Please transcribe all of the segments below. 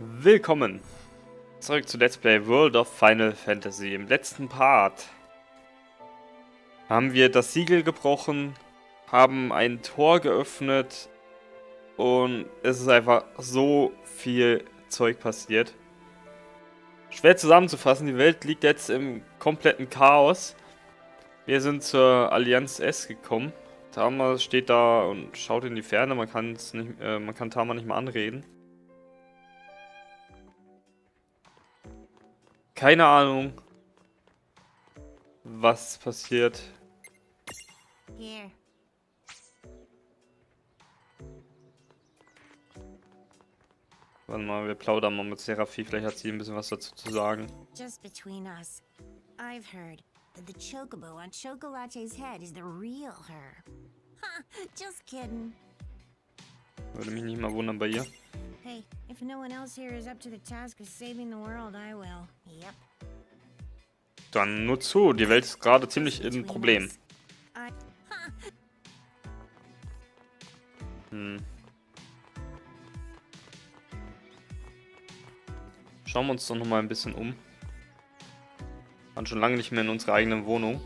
Willkommen zurück zu Let's Play World of Final Fantasy. Im letzten Part haben wir das Siegel gebrochen, haben ein Tor geöffnet und es ist einfach so viel Zeug passiert. Schwer zusammenzufassen, die Welt liegt jetzt im kompletten Chaos. Wir sind zur Allianz S gekommen. Tama steht da und schaut in die Ferne, man kann Tama nicht mal anreden. Keine Ahnung, was passiert. Here. Warte mal, wir plaudern mal mit Seraphi, vielleicht hat sie ein bisschen was dazu zu sagen. Just between us, I've heard that the chocobo on Chocolate's head is the real her. Ha, just kidding. Würde mich nicht mal wundern bei ihr. Hey, if no one else here is up to the task of saving the world, I will. Yep. Dann nur zu, die Welt ist gerade ziemlich in Problem. Schauen wir uns doch noch mal ein bisschen um. Waren schon lange nicht mehr in unserer eigenen Wohnung.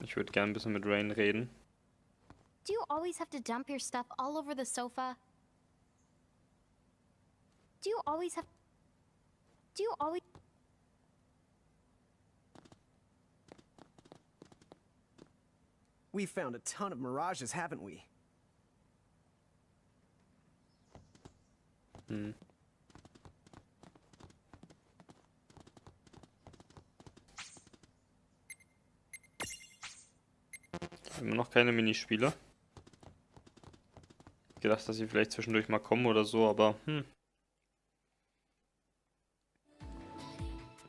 Ich würde gerne ein bisschen mit Rain reden. Do you always have to dump your stuff all over the sofa? Do you always... We've found a ton of mirages, haven't we? Immer noch keine Minispiele. Gedacht, dass sie vielleicht zwischendurch mal kommen oder so, aber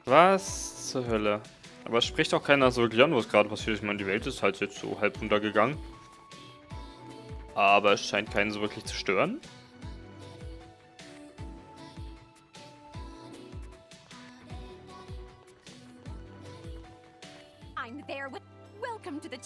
Was zur Hölle? Aber es spricht auch keiner so wirklich an, was gerade passiert. Ich meine, die Welt ist halt jetzt so halb untergegangen. Aber es scheint keinen so wirklich zu stören. I'm there with... Welcome to the...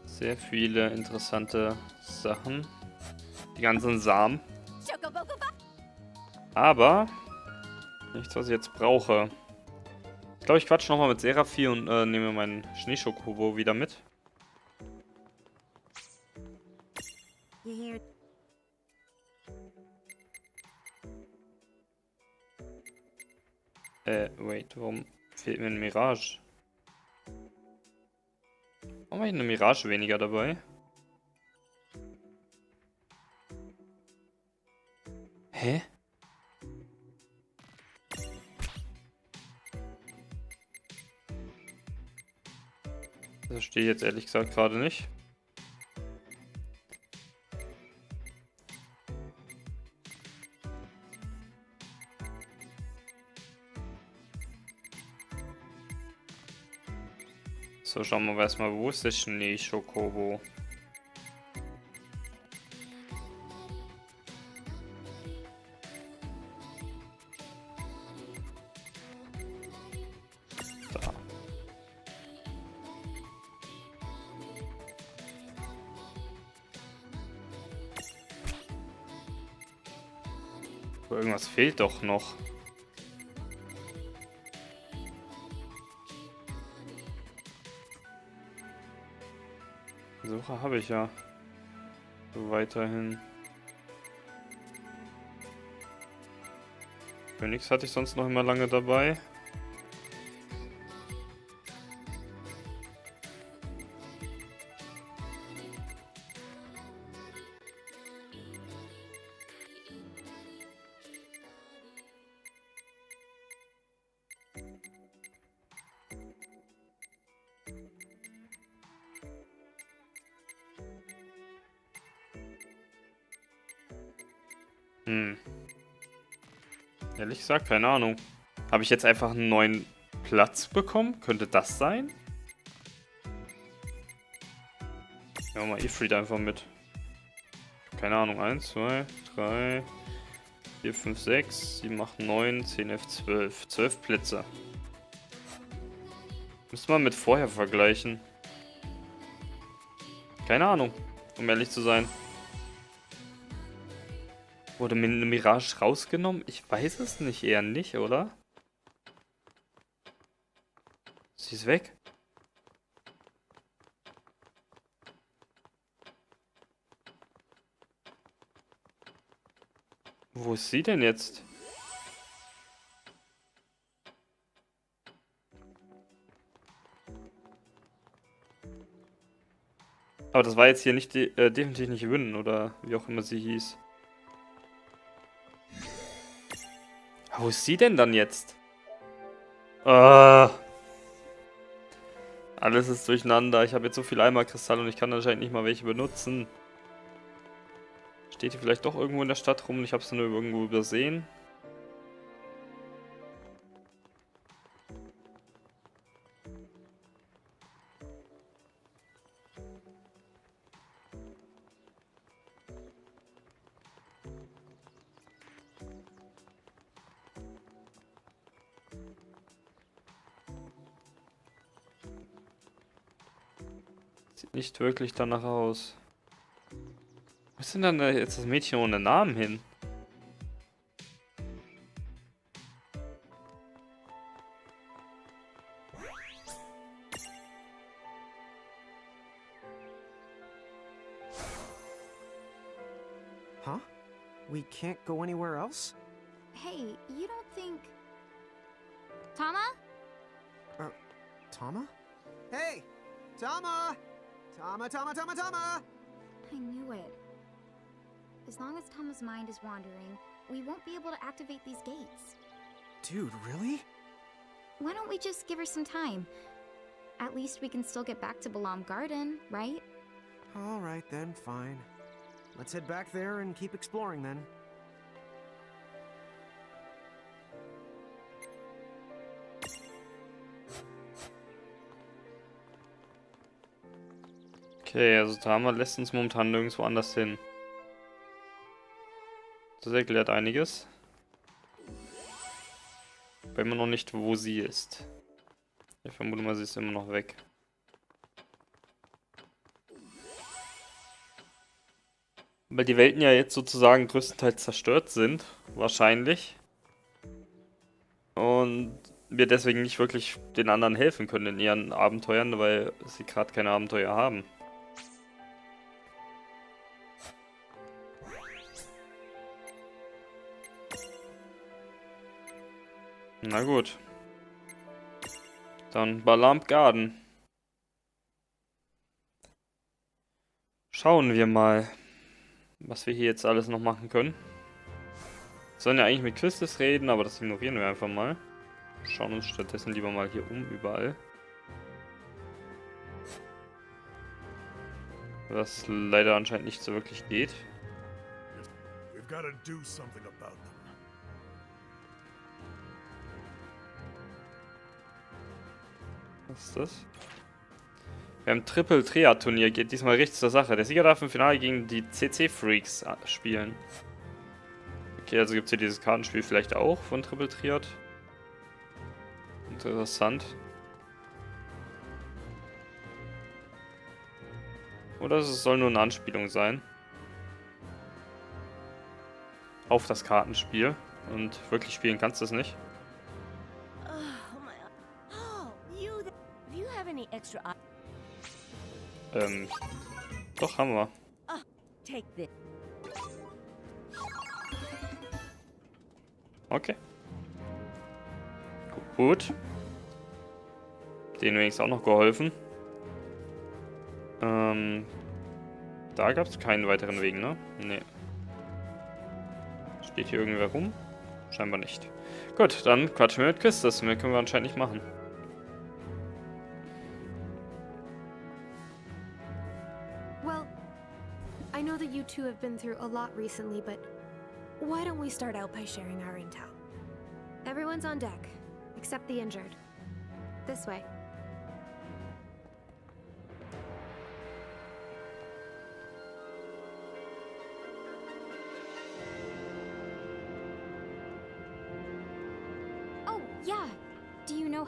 Sehr viele interessante Sachen. Die ganzen Samen. Aber nichts, was ich jetzt brauche. Ich glaube, ich quatsche nochmal mit Seraphi und nehme meinen Schneeschokobo wieder mit. You hear? Wait, warum fehlt mir eine Mirage? Warum habe ich eine Mirage weniger dabei? Hä? Das verstehe ich jetzt ehrlich gesagt gerade nicht. So, schauen wir erstmal, wo ist der Schneeschokobo? Da. Aber irgendwas fehlt doch noch. Suche habe ich ja. So weiterhin. Phoenix hatte ich sonst noch immer lange dabei. Ehrlich gesagt, keine Ahnung. Habe ich jetzt einfach einen neuen Platz bekommen? Könnte das sein? Ja, mal Ifrit einfach mit. Keine Ahnung, 1, 2, 3, 4, 5, 6, 7, 8, 9, 10, 11, 12. 12 Plätze. Müsste man mit vorher vergleichen. Keine Ahnung, um ehrlich zu sein. Wurde mir eine Mirage rausgenommen? Ich weiß es nicht, eher nicht, oder? Sie ist weg. Wo ist sie denn jetzt? Aber das war jetzt hier nicht definitiv nicht Win oder wie auch immer sie hieß. Wo ist sie denn dann jetzt? Alles ist durcheinander. Ich habe jetzt so viel Eimerkristall und ich kann anscheinend nicht mal welche benutzen. Steht die vielleicht doch irgendwo in der Stadt rum und ich habe es nur irgendwo übersehen? Sieht nicht wirklich danach aus. Wo ist denn dann jetzt das Mädchen ohne Namen hin? Huh? We can't go anywhere else? Hey, you don't think... Tama? Tama? Hey! Tama! Tama, Tama, Tama, Tama! I knew it. As long as Tama's mind is wandering, we won't be able to activate these gates. Dude, really? Why don't we just give her some time? At least we can still get back to Balam Garden, right? Alright then, fine. Let's head back there and keep exploring then. Okay, also Tama lässt uns momentan nirgendwo anders hin. Das erklärt einiges. Aber immer noch nicht, wo sie ist. Ich vermute mal, sie ist immer noch weg. Weil die Welten ja jetzt sozusagen größtenteils zerstört sind, wahrscheinlich. Und wir deswegen nicht wirklich den anderen helfen können in ihren Abenteuern, weil sie gerade keine Abenteuer haben. Na gut. Dann Balam Garden. Schauen wir mal, was wir hier jetzt alles noch machen können. Wir sollen ja eigentlich mit Quistis reden, aber das ignorieren wir einfach mal. Schauen uns stattdessen lieber mal hier um überall. Was leider anscheinend nicht so wirklich geht. We've got to do something about them. Was ist das? Wir haben Triple-Triad-Turnier, geht diesmal richtig zur Sache. Der Sieger darf im Finale gegen die CC-Freaks spielen. Okay, also gibt es hier dieses Kartenspiel vielleicht auch von Triple Triad. Interessant. Oder es soll nur eine Anspielung sein. Auf das Kartenspiel. Und wirklich spielen kannst du es nicht. Oh my. Oh, you. Do you have any extra? Doch, haben wir. Take this. Okay. Gut. Denen wenigstens auch noch geholfen. Da gab es keinen weiteren Weg, ne? Nee. Steht hier irgendwer rum? Scheinbar nicht. Gut, dann quatschen wir mit Quistis. Mehr können wir anscheinend nicht machen. Well, I know that you two have been through a lot recently, but why don't we start out by sharing our intel? Everyone's on deck, except the injured. This way.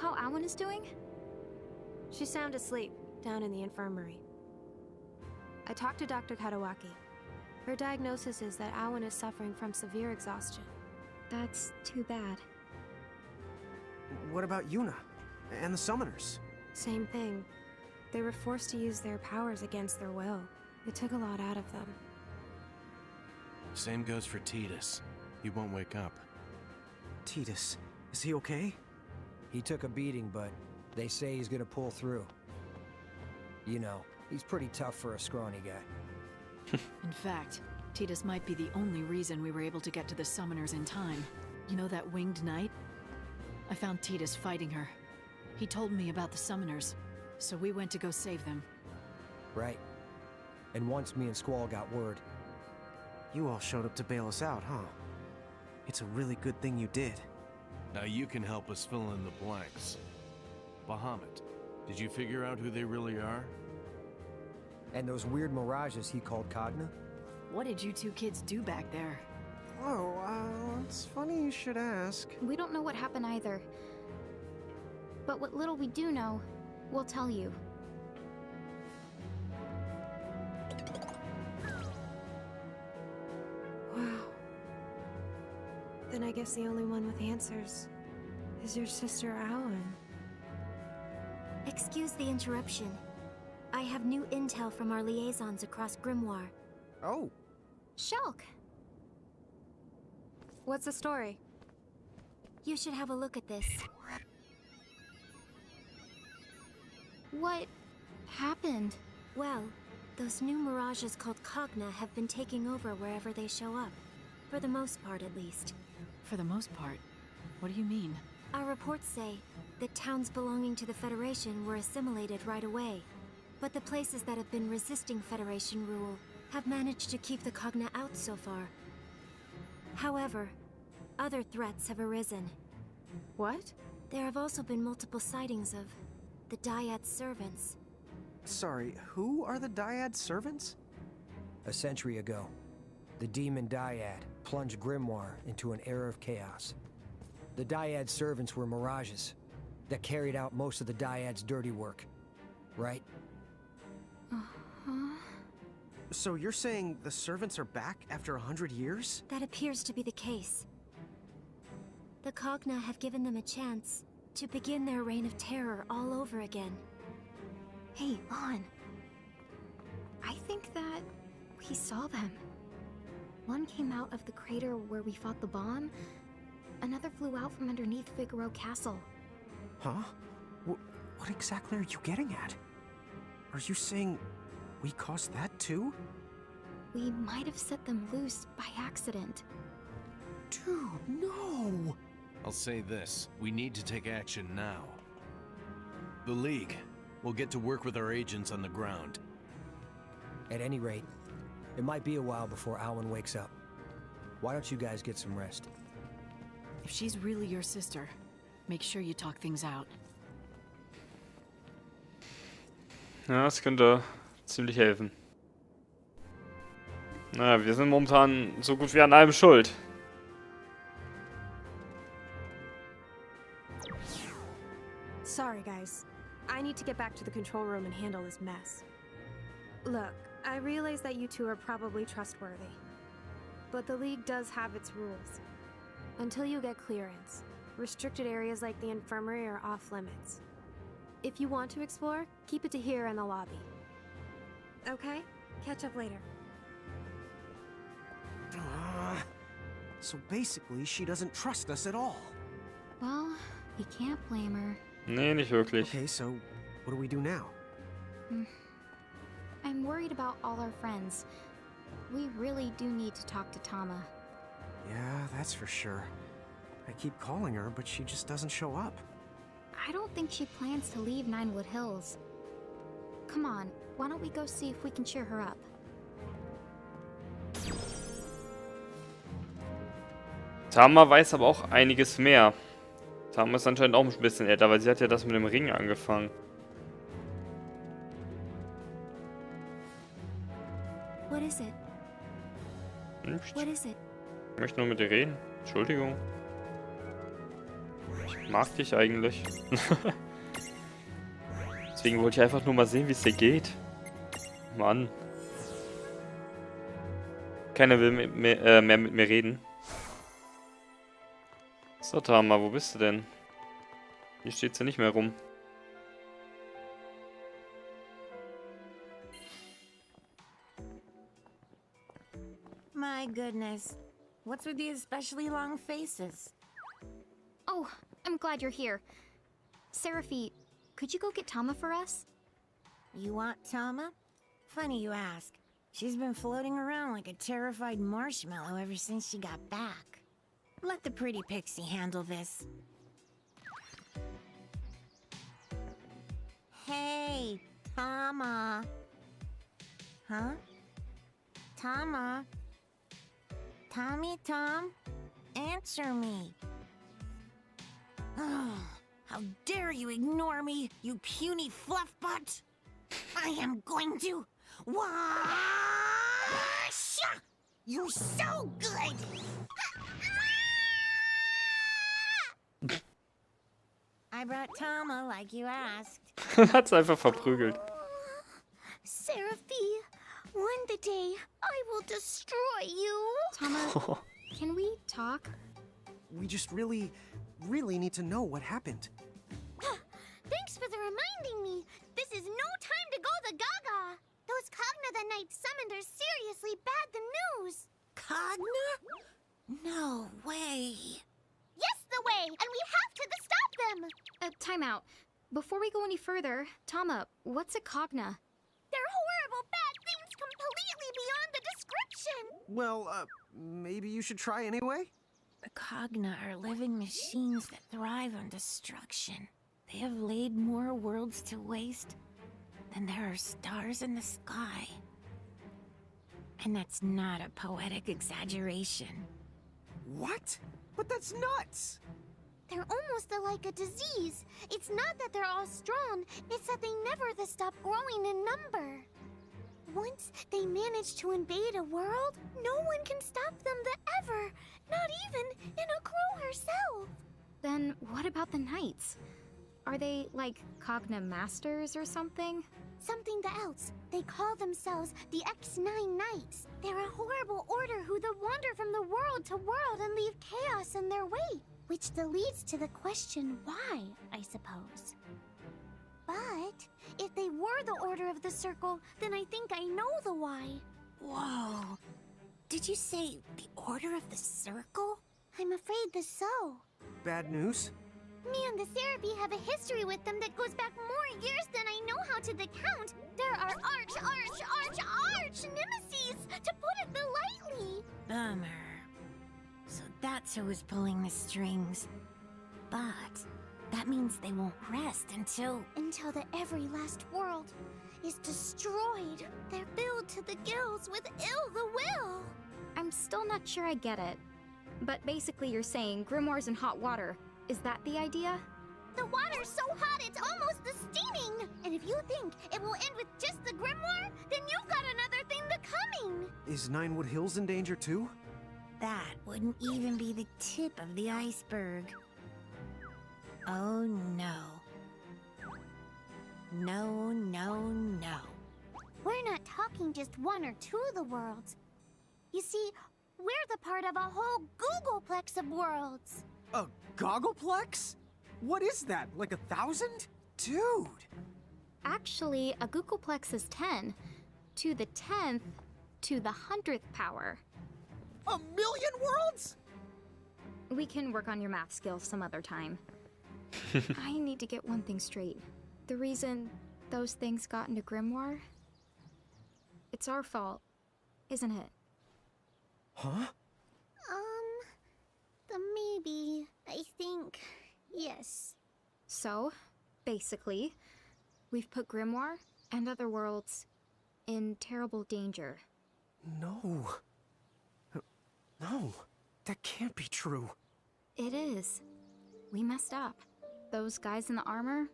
how Alan is doing? She's sound asleep, down in the infirmary. I talked to Dr. Kadawaki. Her diagnosis is that Awan is suffering from severe exhaustion. That's too bad. What about Yuna? And the summoners? Same thing. They were forced to use their powers against their will. It took a lot out of them. Same goes for Titus. He won't wake up. Titus, is he okay? He took a beating, but they say he's gonna pull through. You know, he's pretty tough for a scrawny guy. In fact, Titus might be the only reason we were able to get to the summoners in time. You know that winged knight? I found Titus fighting her. He told me about the summoners, so we went to go save them. Right. And once me and Squall got word. You all showed up to bail us out, huh? It's a really good thing you did. Now you can help us fill in the blanks. Bahamut, did you figure out who they really are? And those weird mirages he called Cogna? What did you two kids do back there? Oh, it's funny you should ask. We don't know what happened either. But what little we do know, we'll tell you. Wow. Then I guess the only one with answers is your sister Awan. Excuse the interruption. I have new intel from our liaisons across Grimoire. Oh, Shulk! What's the story? You should have a look at this. What happened? Well, those new mirages called Cogna have been taking over wherever they show up. For the most part, at least. For the most part. What do you mean? Our reports say that towns belonging to the Federation were assimilated right away. But the places that have been resisting Federation rule have managed to keep the Cogna out so far. However, other threats have arisen. What? There have also been multiple sightings of the Dyad servants. sorry, who are the Dyad servants? A century ago, the demon Dyad plunged Grimoire into an era of chaos. The Dyad servants were mirages that carried out most of the Dyad's dirty work, right? So you're saying the servants are back after 100 years? That appears to be the case. The Cogna have given them a chance to begin their reign of terror all over again. Hey, Lon. I think that we saw them. One came out of the crater where we fought the bomb. Another flew out from underneath Figaro Castle. Huh? What exactly are you getting at? Are you saying we caused that too? We might have set them loose by accident. Dude, no! I'll say this, we need to take action now. The League will get to work with our agents on the ground. At any rate, it might be a while before Alan wakes up. Why don't you guys get some rest? If she's really your sister, make sure you talk things out. Ja, das könnte ziemlich helfen. Naja, wir sind momentan so gut wie an allem schuld. Sorry, guys. I need to get back to the control room and handle this mess. Look, I realize that you two are probably trustworthy. But the League does have its rules. Until you get clearance, restricted areas like the infirmary are off limits. If you want to explore, keep it to here in the lobby. Okay? Catch up later. So basically, she doesn't trust us at all. Well, you can't blame her. Nee, nicht wirklich. Okay, so what do we do now? I'm worried about all our friends. We really do need to talk to Tama. Yeah, that's for sure. I keep calling her, but she just doesn't show up. I don't think she plans to leave Ninewood Hills. Come on, why don't we go see if we can cheer her up? Tama weiß aber auch einiges mehr. Tama ist anscheinend auch ein bisschen älter, weil sie hat ja das mit dem Ring angefangen. What is it? What is it? Ich möchte nur mit dir reden. Entschuldigung. mag dich eigentlich. Deswegen wollte ich einfach nur mal sehen, wie es dir geht. Mann. Keiner will mehr mit mir reden. So, Tama, wo bist du denn? Hier steht sie nicht mehr rum. My goodness. What's with the especially long faces? Oh, I'm glad you're here. Seraphi, could you go get Tama for us? You want Tama? Funny you ask. She's been floating around like a terrified marshmallow ever since she got back. Let the pretty pixie handle this. Hey, Tama. Huh? Tama? Tommy Tom? Answer me. Oh, how dare you ignore me, you puny fluffbutt! I am going to wash! You're so good! I brought Tama like you asked. Hat's einfach verprügelt. Seraphi, one day I will destroy you. Tama, can we talk? We just really need to know what happened. Thanks for the reminding me. This is no time to go the gaga. Those Cogna the Night summoned are seriously bad the news. Cogna? No way. Yes, the way, and we have to stop them. Time out. Before we go any further, Tama, what's a Cogna? They're horrible bad things completely beyond the description. Well, maybe you should try anyway? The Cogna are living machines that thrive on destruction. They have laid more worlds to waste than there are stars in the sky. And that's not a poetic exaggeration. What? But that's nuts! They're almost like a disease. It's not that they're all strong, it's that they never stop growing in number. Once they manage to invade a world, no one can stop them ever, not even Inokuro herself. Then what about the Knights? Are they like Cogna Masters or something? Something else. They call themselves the X9 Knights. They're a horrible order who wander from the world to world and leave chaos in their way. Which leads to the question why, I suppose. But if they were the Order of the Circle, then I think I know the why. Whoa. Did you say the Order of the Circle? I'm afraid so. Bad news? Me and the Cerebi have a history with them that goes back more years than I know how to count. There are arch nemesis, to put it lightly. Bummer. So that's who was pulling the strings. But that means they won't rest until the every last world is destroyed. They're filled to the gills with ill the will. I'm still not sure I get it. But basically you're saying grimoires in hot water. Is that the idea? The water's so hot it's almost steaming! And if you think it will end with just the grimoire, then you've got another thing coming! Is Ninewood Hills in danger too? that wouldn't even be the tip of the iceberg. Oh no. No, no, no. We're not talking just one or two of the worlds. You see, we're the part of a whole Googleplex of worlds. A goggleplex? What is that, like 1,000? Dude! Actually, a Googleplex is 10. To the 10th, to the 100th power. 1,000,000 worlds?! We can work on your math skills some other time. I need to get one thing straight. The reason those things got into Grimoire? It's our fault, isn't it? Huh? Maybe. I think. Yes. So, basically, we've put Grimoire and other worlds in terrible danger. No. No. That can't be true. It is. We messed up. Those guys in the armor,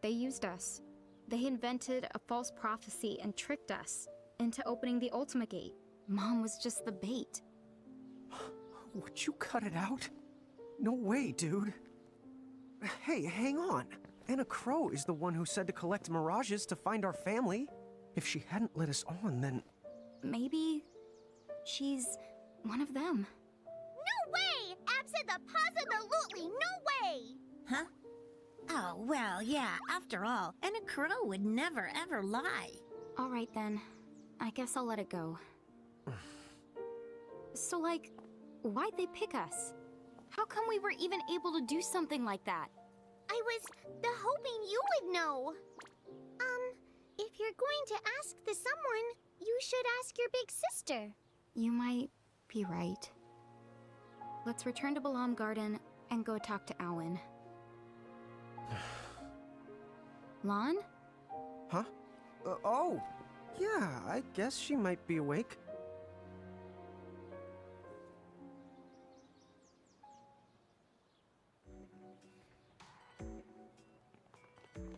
they used us. They invented a false prophecy and tricked us into opening the Ultima Gate. Mom was just the bait. Would you cut it out? No way, dude. Hey, hang on. Anna Crow is the one who said to collect mirages to find our family. If she hadn't let us on, then... Maybe she's one of them. No way! Absolutely no way! Huh? Oh, well, yeah, after all, Anna Crow would never ever lie. All right then. I guess I'll let it go. So, like, why'd they pick us? How come we were even able to do something like that? I was hoping you would know. If you're going to ask the someone, you should ask your big sister. You might be right. Let's return to Balam Garden and go talk to Owen. Lon? Huh? Oh! Yeah, I guess she might be awake.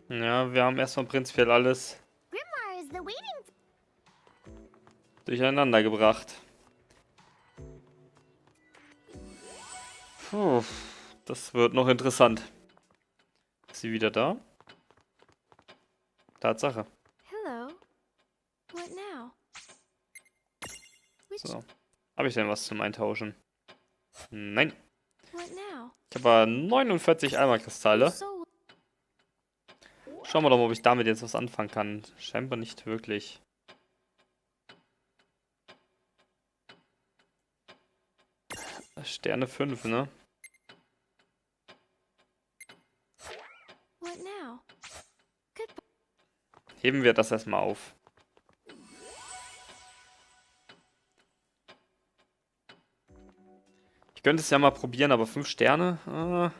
Ja, wir haben erstmal prinzipiell alles Grimwar is the waiting. durcheinander gebracht. Puh, das wird noch interessant. Ist sie wieder da? Tatsache. Hello. What now? So. Habe ich denn was zum Eintauschen? Nein. What now? Ich habe 49 Eimerkristalle. So Schauen wir doch mal, ob ich damit jetzt was anfangen kann. Scheinbar nicht wirklich. Sterne 5, ne? what now? Goodbye. Heben wir das erstmal auf. Ich könnte es ja mal probieren, aber 5 Sterne?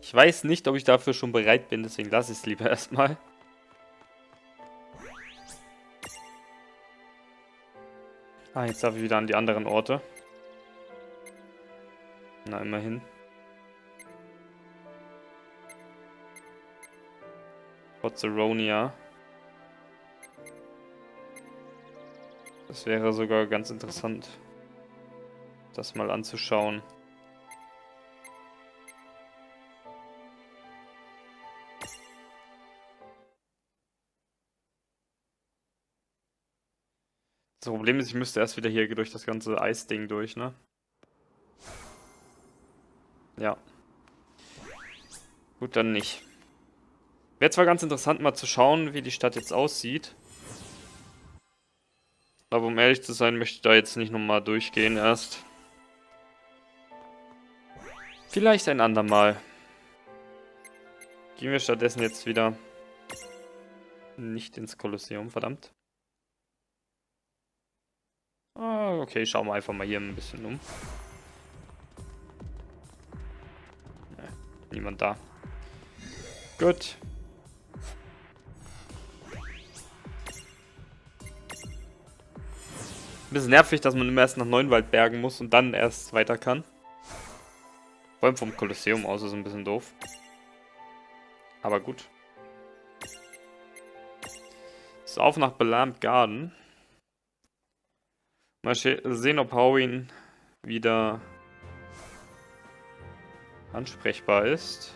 Ich weiß nicht, ob ich dafür schon bereit bin, deswegen lasse ich es lieber erstmal. Ah, jetzt darf ich wieder an die anderen Orte. Na, immerhin. Pozzeronia. Das wäre sogar ganz interessant, das mal anzuschauen. Das Problem ist, ich müsste erst wieder hier durch das ganze Eisding durch, ne? Ja. Gut, dann nicht. Wäre zwar ganz interessant mal zu schauen, wie die Stadt jetzt aussieht. Aber um ehrlich zu sein, möchte ich da jetzt nicht nochmal durchgehen erst. Vielleicht ein andermal. Gehen wir stattdessen jetzt wieder nicht ins Kolosseum, verdammt. Ah, okay, schauen wir einfach mal hier ein bisschen um. Nee, niemand da. Gut. Ein bisschen nervig, dass man immer erst nach Neunwaldbergen muss und dann erst weiter kann. Vor allem vom Kolosseum aus ist ein bisschen doof. Aber gut. So, auf nach Balam Garden. Mal sehen, ob Howin wieder ansprechbar ist.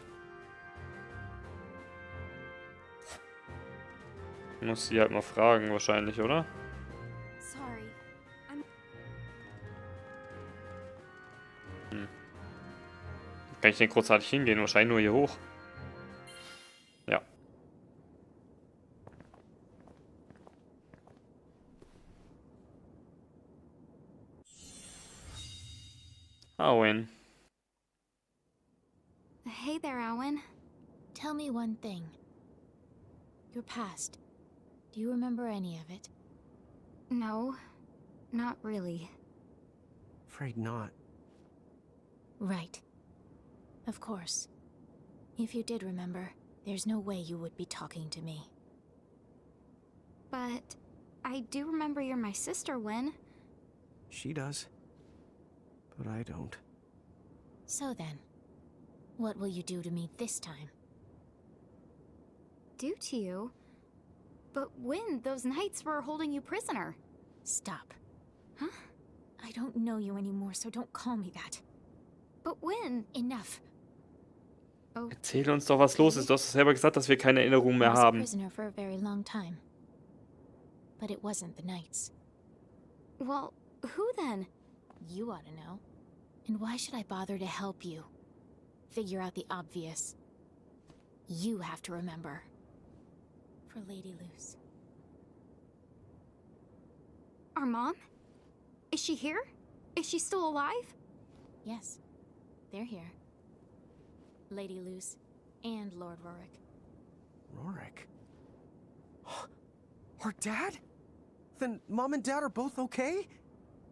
Muss sie halt mal fragen, wahrscheinlich, oder? Sorry. Kann ich denn großartig hingehen? Wahrscheinlich nur hier hoch. Ja. Owen. Hey there, Owen. Tell me one thing. Your past. Do you remember any of it? No, not really. Afraid not. Right. Of course. If you did remember, there's no way you would be talking to me. But I do remember you're my sister, Win. She does. But I don't. So then, what will you do to me this time? Do to you? But Win, those knights were holding you prisoner. Stop. Huh? I don't know you anymore, so don't call me that. But Win... Enough. Oh, Erzähl uns doch, was los ist. Du hast selber gesagt, dass wir keine Erinnerungen I mehr was a haben. prisoner for a very long time. But it wasn't the Knights. well, who then? You ought to know. And why should I bother to help you? Figure out the obvious. You have to remember. For Lady Luce. Our mom? Is she here? Is she still alive? Yes, they're here. Lady Luce and Lord Rorik. Rorik? Our dad? Then Mom and Dad are both okay?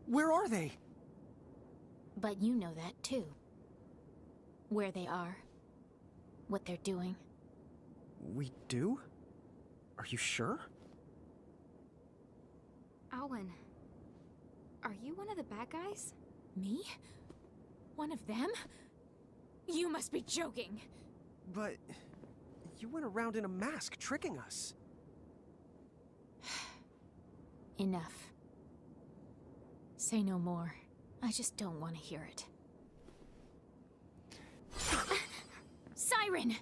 Where are they? But you know that too. Where they are. What they're doing. We do? Are you sure? Owen, are you one of the bad guys? Me? One of them? You must be joking. But you went around in a mask tricking us. Enough. Say no more. I just don't want to hear it. Siren!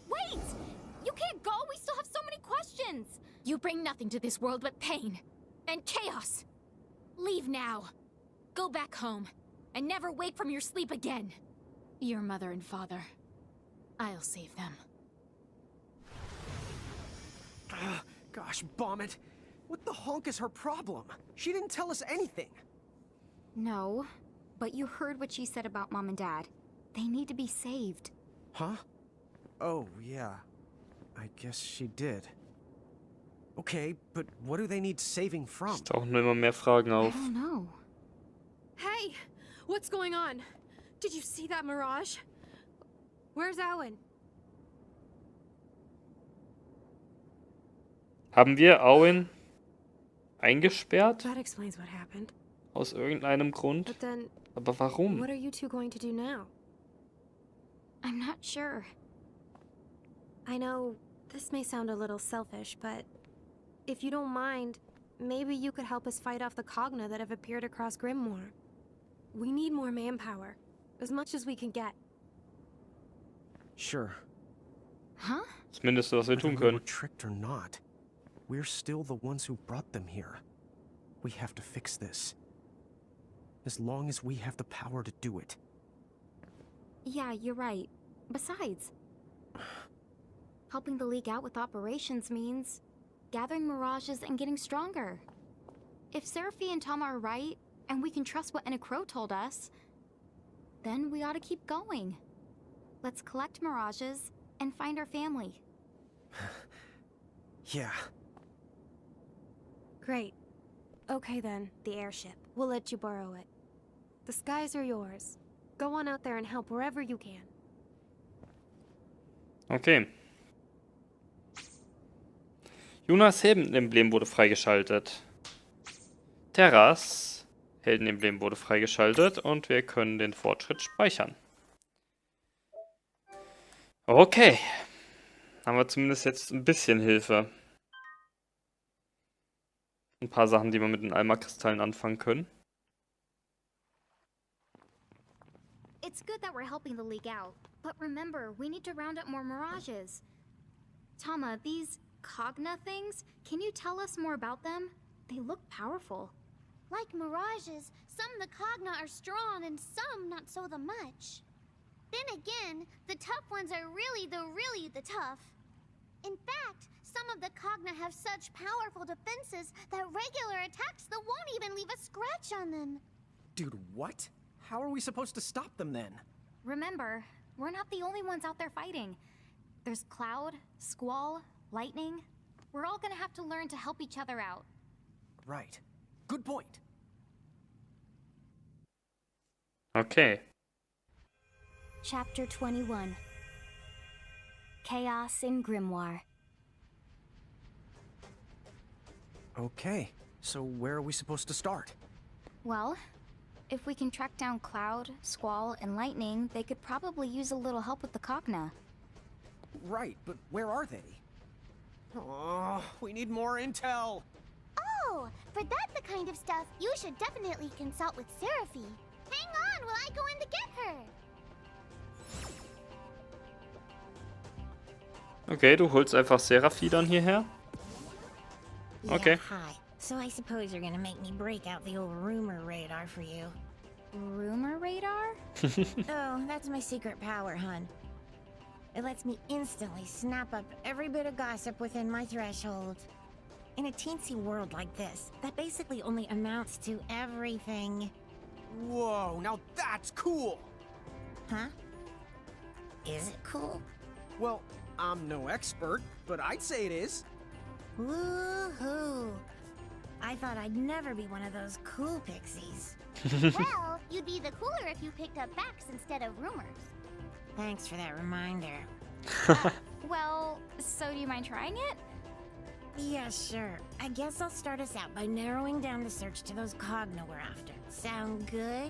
Wait! You can't go! We still have so many questions! You bring nothing to this world but pain and chaos. Leave now. Go back home and never wake from your sleep again. Your mother and father. I'll save them. Gosh, bomb it. What the honk is her problem? She didn't tell us anything. No, but you heard what she said about Mom and Dad. They need to be saved. Huh? Oh, yeah. I guess she did. Okay, but what do they need saving from? Es tauchen nur immer mehr Fragen I auf. don't know. Hey! What's going on? Did you see that mirage? Where's Owen? Haben wir Owen eingesperrt? That explains what happened. Aus irgendeinem Grund? But then, Aber warum? what are you two going to do now? I'm not sure. I know this may sound a little selfish, but if you don't mind, maybe you could help us fight off the Cogna that have appeared across Grimoire. We need more manpower, as much as we can get. Sure. Huh? Das Mindeste, was wir tun Whether we können. were tricked or not, we're still the ones who brought them here. We have to fix this. As long as we have the power to do it. Yeah, you're right. Besides, helping the League out with operations means gathering mirages and getting stronger. If Seraphi and Tama are right, and we can trust what Enna Crow told us, then we ought to keep going. Let's collect mirages and find our family. Yeah. Great. Okay then, the airship. We'll let you borrow it. The skies are yours. Go on out there and help wherever you can. Okay. Jonas Heldenemblem wurde freigeschaltet. Terras Heldenemblem wurde freigeschaltet und wir können den Fortschritt speichern. Okay. Haben wir zumindest jetzt ein bisschen Hilfe. Ein paar Sachen, die wir mit den Alma-Kristallen anfangen können. It's good that we're helping the League out, but remember, we need to round up more mirages. Tama, these Cogna things, can you tell us more about them? They look powerful. Like mirages, some of the Cogna are strong and some not so the much. Then again, the tough ones are really the tough. In fact, some of the Cogna have such powerful defenses that regular attacks that won't even leave a scratch on them. Dude, what? How are we supposed to stop them then? Remember, we're not the only ones out there fighting. There's Cloud, Squall, Lightning. We're all gonna have to learn to help each other out. Right. Good point. Okay. Chapter 21. Chaos in Grimoire. Okay, so where are we supposed to start? Well, if we can track down Cloud, Squall, and Lightning, they could probably use a little help with the Cogna. Right, but where are they? Oh, we need more intel. Oh, for that the kind of stuff you should definitely consult with Seraphy. Hang on while I go in to get her. Okay, du holst einfach Seraphi dann hierher. Okay. Yeah, hi. So I suppose you're gonna make me break out the old rumor radar for you. Rumor radar? Oh, that's my secret power, hun. It lets me instantly snap up every bit of gossip within my threshold. In a teensy world like this, that basically only amounts to everything. Whoa, now that's cool! Huh? Is it cool? Well, I'm no expert, but I'd say it is. Woohoo! I thought I'd never be one of those cool pixies. Well, you'd be the cooler if you picked up facts instead of rumors. Thanks for that reminder. Well, so do you mind trying it? Yeah, sure. I guess I'll start us out by narrowing down the search to those cogna we're after. Sound good?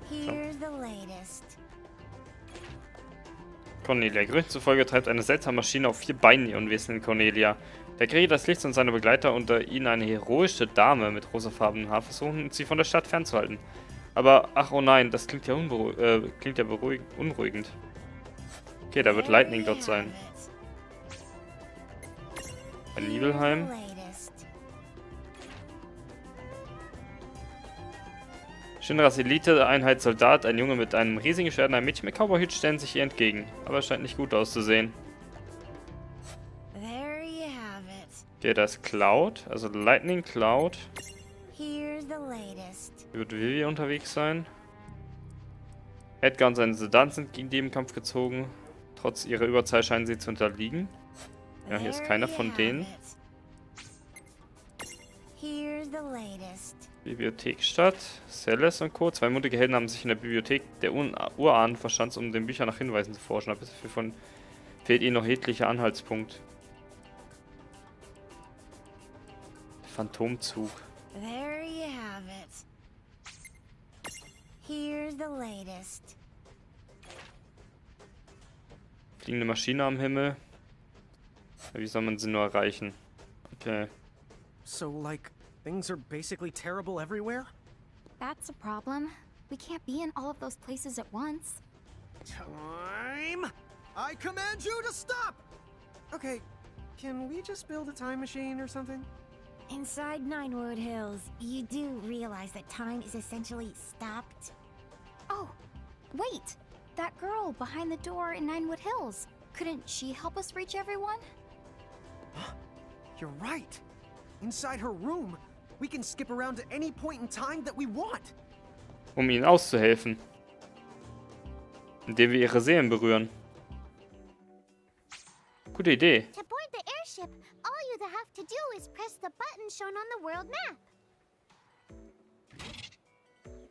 Here's the latest. Cornelia. Gerüchten zufolge treibt eine seltsame Maschine auf 4 Beinen ihr Unwesen in Cornelia. Der Krieger des Lichts und seine Begleiter, unter ihnen eine heroische Dame mit rosafarbenen Haar, versuchen sie von der Stadt fernzuhalten. Aber, ach oh nein, das klingt ja, unruhigend. Okay, da wird Lightning dort sein. Bei Nibelheim. Shinras Elite-Einheit Soldat, ein Junge mit einem riesigen Schwert und einem Mädchen mit Cowboy-Hut stellen sich ihr entgegen. Aber es scheint nicht gut auszusehen. Okay, da ist Cloud, also Lightning Cloud. Wird Vivi unterwegs sein. Edgar und seine Soldaten sind gegen die im Kampf gezogen. Trotz ihrer Überzahl scheinen sie zu unterliegen. Ja, hier ist keiner von denen. Bibliothekstadt, Celes und Co. Zwei mutige Helden haben sich in der Bibliothek der Urahnen verschanzt, um den Büchern nach Hinweisen zu forschen. Aber hiervon fehlt ihnen noch jeglicher Anhaltspunkt. Phantomzug. There you have it. Here's the latest. Fliegende Maschine am Himmel. Wie soll man sie nur erreichen? Okay. So, like, things are basically terrible everywhere? That's a problem. We can't be in all of those places at once. Time! I command you to stop! Okay, can we just build a time machine or something? Inside Ninewood Hills, you do realize that time is essentially stopped? Oh, wait! That girl behind the door in Ninewood Hills. Couldn't she help us reach everyone? You're right. Inside her room, we can skip around to any point in time that we want. Ihnen auszuhelfen. Indem wir ihre Seelen berühren. Gute Idee. To board the airship, all you have to do is press the button shown on the world map.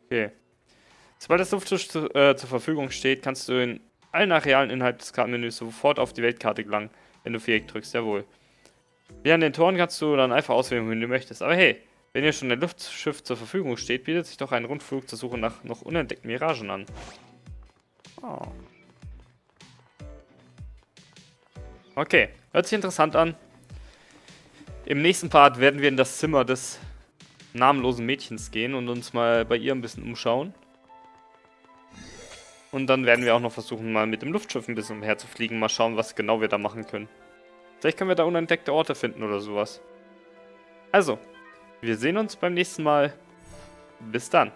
Okay. Sobald das Luftschiff zur Verfügung steht, kannst du in allen Arealen innerhalb des Kartenmenüs sofort auf die Weltkarte gelangen, wenn du Viereck drückst, jawohl. Wie an den Toren kannst du dann einfach auswählen, wohin du möchtest. Aber hey, wenn hier schon ein Luftschiff zur Verfügung steht, bietet sich doch ein Rundflug zur Suche nach noch unentdeckten Miragen an. Oh. Okay, hört sich interessant an. Im nächsten Part werden wir in das Zimmer des namenlosen Mädchens gehen und uns mal bei ihr ein bisschen umschauen. Und dann werden wir auch noch versuchen, mal mit dem Luftschiff ein bisschen umherzufliegen. Mal schauen, was genau wir da machen können. Vielleicht können wir da unentdeckte Orte finden oder sowas. Also, wir sehen uns beim nächsten Mal. Bis dann.